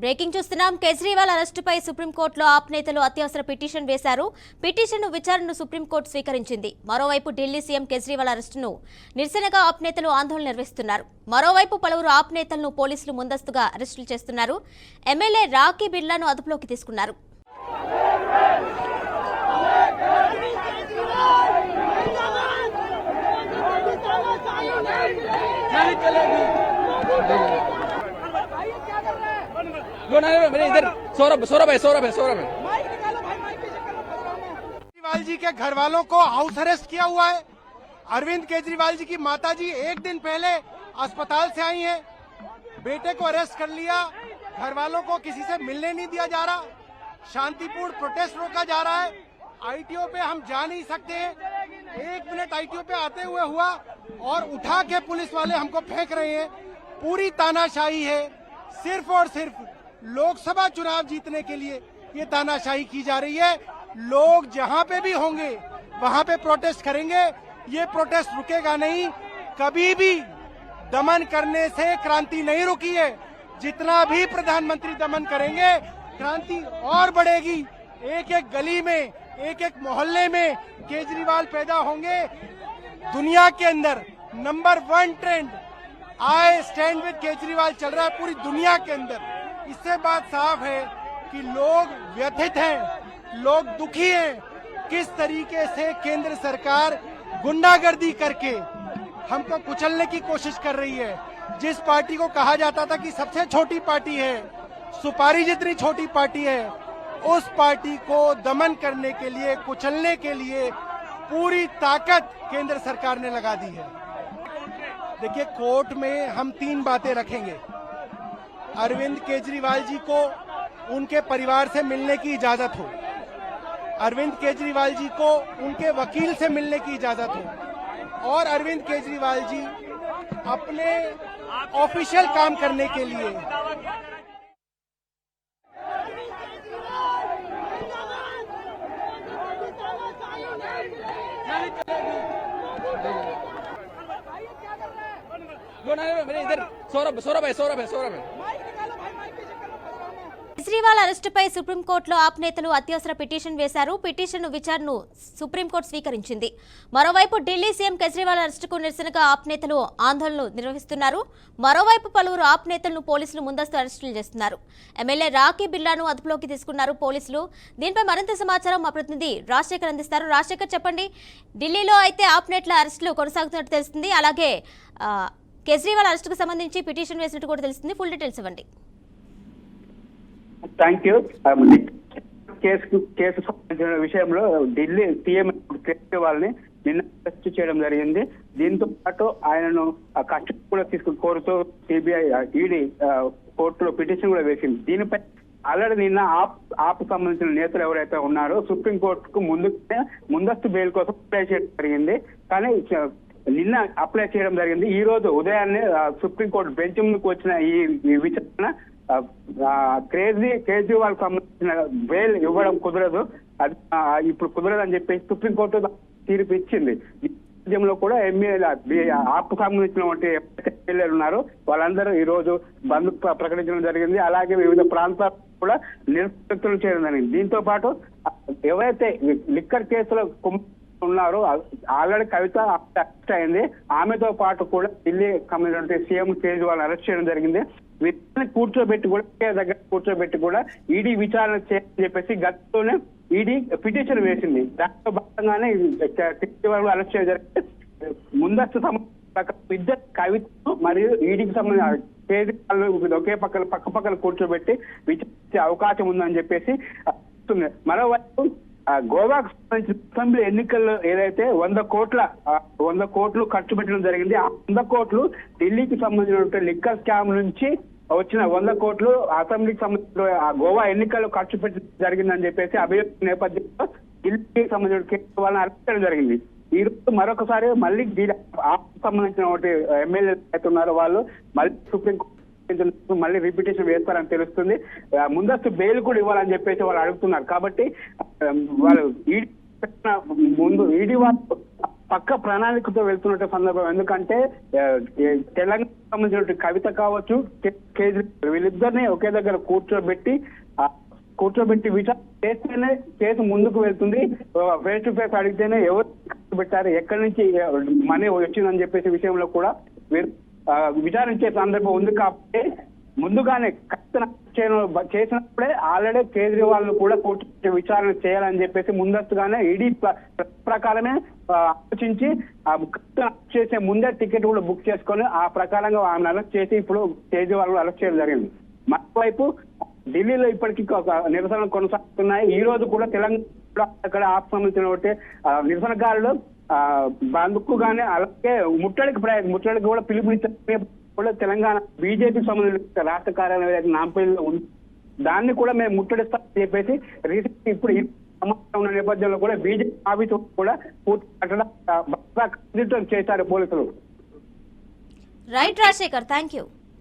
Breaking చూస్తున్నాం. కేజ్రీవాల్ అరెస్టుపై సుప్రీంకోర్టులో ఆప్ నేతలు అత్యవసర పిటిషన్ వేశారు. పిటిషన్ విచారణను సుప్రీంకోర్టు స్వీకరించింది. మరోవైపు ఢిల్లీ సీఎం కేజ్రీవాల్ అరెస్టును నిరసనగా ఆప్ నేతలు ఆందోళన నిర్వహిస్తున్నారు. మరోవైపు పలువురు ఆప్ నేతలను పోలీసులు ముందస్తుగా అరెస్టులు చేస్తున్నారు. ఎమ్మెల్యే రాకీ బిర్లాను అదుపులోకి తీసుకున్నారు. इधर सौरभ है केजरीवाल जी के घर वालों को हाउस अरेस्ट किया हुआ है। अरविंद केजरीवाल जी की माताजी एक दिन पहले अस्पताल से आई हैं, बेटे को अरेस्ट कर लिया, घर वालों को किसी से मिलने नहीं दिया जा रहा, शांतिपूर्ण प्रोटेस्ट रोका जा रहा है। आईटीओ पे हम जा नहीं सकते हैं, 1 मिनट आईटीओ पे आते हुए हुआ और उठा के पुलिस वाले हमको फेंक रहे हैं। पूरी तानाशाही है, सिर्फ और सिर्फ लोकसभा चुनाव जीतने के लिए ये तानाशाही की जा रही है। लोग जहां पे भी होंगे वहां पे प्रोटेस्ट करेंगे, ये प्रोटेस्ट रुकेगा नहीं। कभी भी दमन करने से क्रांति नहीं रुकी है। जितना भी प्रधानमंत्री दमन करेंगे क्रांति और बढ़ेगी। एक एक गली में, एक एक मोहल्ले में केजरीवाल पैदा होंगे। दुनिया के अंदर number 1 trend I stand with Kejriwal चल रहा है पूरी दुनिया के अंदर। इससे बात साफ है कि लोग व्यथित हैं, लोग दुखी हैं। किस तरीके से केंद्र सरकार गुंडागर्दी करके हमको कुचलने की कोशिश कर रही है। जिस पार्टी को कहा जाता था कि सबसे छोटी पार्टी है, सुपारी जितनी छोटी पार्टी है, उस पार्टी को दमन करने के लिए, कुचलने के लिए पूरी ताकत केंद्र सरकार ने लगा दी है। देखिए, कोर्ट में हम 3 बातें रखेंगे। अरविंद केजरीवाल जी को उनके परिवार से मिलने की इजाजत हो, अरविंद केजरीवाल जी को उनके वकील से मिलने की इजाजत हो, और अरविंद केजरीवाल जी अपने ऑफिशियल काम करने के लिए इधर सौरभ है కేజ్రీవాల్ అరెస్టుపై సుప్రీంకోర్టులో ఆప్ నేతలు అత్యవసర పిటిషన్ వేశారు. పిటిషన్ విచారణను సుప్రీంకోర్టు స్వీకరించింది. మరోవైపు ఢిల్లీ సీఎం కేజ్రీవాల్ అరెస్టుకు నిరసనగా ఆప్ నేతలు ఆందోళనలు నిర్వహిస్తున్నారు. మరోవైపు పలువురు ఆప్ నేతలను పోలీసులు ముందస్తు అరెస్టులు చేస్తున్నారు. ఎమ్మెల్యే రాకీ బిర్లాను అదుపులోకి తీసుకున్నారు పోలీసులు. దీనిపై మరింత సమాచారం మా ప్రతినిధి రాజశేఖర్ అందిస్తారు. రాజశేఖర్, చెప్పండి. ఢిల్లీలో అయితే ఆప్ నేతల అరెస్టులు కొనసాగుతున్నట్టు తెలుస్తుంది. అలాగే కేజ్రీవాల్ అరెస్టుకు సంబంధించి పిటిషన్ వేసినట్టు కూడా తెలుస్తుంది. ఫుల్ డీటెయిల్స్ ఇవ్వండి. Thank you. కేసు సంబంధించిన విషయంలో ఢిల్లీ సీఎం కేజ్రీవాల్ ని నిన్న అరెస్ట్ చేయడం జరిగింది. దీంతో పాటు ఆయనను కస్టడీ కూడా కోరుతూ సిబిఐ ఈడీ కోర్టులో పిటిషన్ కూడా వేసింది. దీనిపై ఆల్రెడీ నిన్న ఆప్ సంబంధించిన నేతలు ఎవరైతే ఉన్నారో సుప్రీంకోర్టుకు ముందస్తు బెయిల్ కోసం అప్లై చేయడం జరిగింది. కానీ నిన్న అప్లై చేయడం జరిగింది. ఈ రోజు ఉదయాన్నే సుప్రీంకోర్టు బెంచ్ ముందుకు వచ్చిన ఈ విచారణ కేజ్రీవాల్ సంబంధించిన బెయిల్ ఇవ్వడం కుదరదు, అది ఇప్పుడు కుదరదు అని చెప్పేసి సుప్రీంకోర్టు తీర్పు ఇచ్చింది. ఈ నేపథ్యంలో కూడా ఆప్ సంబంధించిన ఎమ్మెల్యేలు ఉన్నారు, వాళ్ళందరూ ఈ రోజు బంద్ ప్రకటించడం జరిగింది. అలాగే వివిధ ప్రాంతాలు కూడా నిరసన చేయడం జరిగింది. దీంతో పాటు ఎవరైతే లిక్కర్ కేసులో ఉన్నారో ఆల్రెడీ కవిత అరెస్ట్ అయింది, ఆమెతో పాటు కూడా ఢిల్లీ సంబంధించిన సీఎం కేజ్రీవాల్ అరెస్ట్ చేయడం జరిగింది. వీటిని కూర్చోబెట్టి కూడా ఈడీ విచారణ చేయాలని చెప్పేసి గతంలోనే ఈడీ పిటిషన్ వేసింది. దాంట్లో భాగంగానే కేజ్రీవాల్ అరెస్ట్ చేయడం జరిగింది. ముందస్తు ఇద్దరు కవితను మరియు ఈడీకి సంబంధించిన కేజ్రీవాల్ ఒకే పక్కన కూర్చోబెట్టి విచారించే అవకాశం ఉందని చెప్పేసి. మరోవైపు గోవాకు సంబంధించిన అసెంబ్లీ ఎన్నికల్లో ఏదైతే 100 కోట్లు ఖర్చు పెట్టడం జరిగింది, ఆ 100 కోట్లు ఢిల్లీకి సంబంధించిన లిక్కర్ స్కామ్ నుంచి వచ్చిన 100 కోట్లు అసెంబ్లీకి సంబంధించిన గోవా ఎన్నికల్లో ఖర్చు పెట్టడం జరిగిందని చెప్పేసి అభియోగం నేపథ్యంలో ఢిల్లీకి సంబంధించిన కేజ్రీవాల్ని అరెస్ట్ చేయడం జరిగింది. ఈ రోజు మరొకసారి మళ్ళీ సంబంధించిన ఎమ్మెల్యేలు అయితే ఉన్నారో వాళ్ళు మళ్ళీ సుప్రీంకోర్టు మళ్ళీ రిపిటేషన్ వేస్తారని తెలుస్తుంది. ముందస్తు బెయిల్ కూడా ఇవ్వాలని చెప్పేసి వాళ్ళు అడుగుతున్నారు. కాబట్టి వాళ్ళు ఈడీ వాళ్ళు పక్క ప్రణాళికతో వెళ్తున్న సందర్భం. ఎందుకంటే తెలంగాణ సంబంధించిన కవిత కావచ్చు, కేజ్రీవాల్ వీళ్ళిద్దరిని ఒకే దగ్గర కూర్చోబెట్టి విచారణ చేస్తేనే కేసు ముందుకు వెళ్తుంది. ఫేస్ టు ఫేస్ అడిగితేనే ఎవరు పెట్టారు, ఎక్కడి నుంచి మనీ వచ్చిందని చెప్పేసి విషయంలో కూడా విచారించే సందర్భం ఉంది. కాబట్టి ముందుగానే చేసినప్పుడే ఆల్రెడీ కేజ్రీవాల్ ను కూడా కోర్టు విచారణ చేయాలని చెప్పేసి ముందస్తుగానే ఈడీ ప్రకారమే ఆలోచించి చేసే ముందే టికెట్ కూడా బుక్ చేసుకొని ఆ ప్రకారంగా ఆమెను అరెస్ట్ చేసి ఇప్పుడు కేజ్రీవాల్ అరెస్ట్ చేయడం జరిగింది. మరోవైపు ఢిల్లీలో ఇప్పటికీ నిరసనలు కొనసాగుతున్నాయి. ఈ రోజు కూడా తెలంగాణ అక్కడ ఆప్ సంబంధించిన నిరసనకారులు బంద్కు గానీ అలాగే ముట్టడికి కూడా పిలుపునిచ్చారు. కూడా తెలంగాణ బీజేపీ సంబంధించిన రాష్ట్ర కార్యాలయం నాంపల్లిలో ఉంది. దాన్ని కూడా మేము ముట్టడిస్తామని చెప్పేసి రీసెంట్ ఇప్పుడు సమాచారం ఉన్న నేపథ్యంలో కూడా బీజేపీ ఆఫీసు కూడా పూర్తి చేశారు పోలీసులు. Right Rajasekhar, thank you.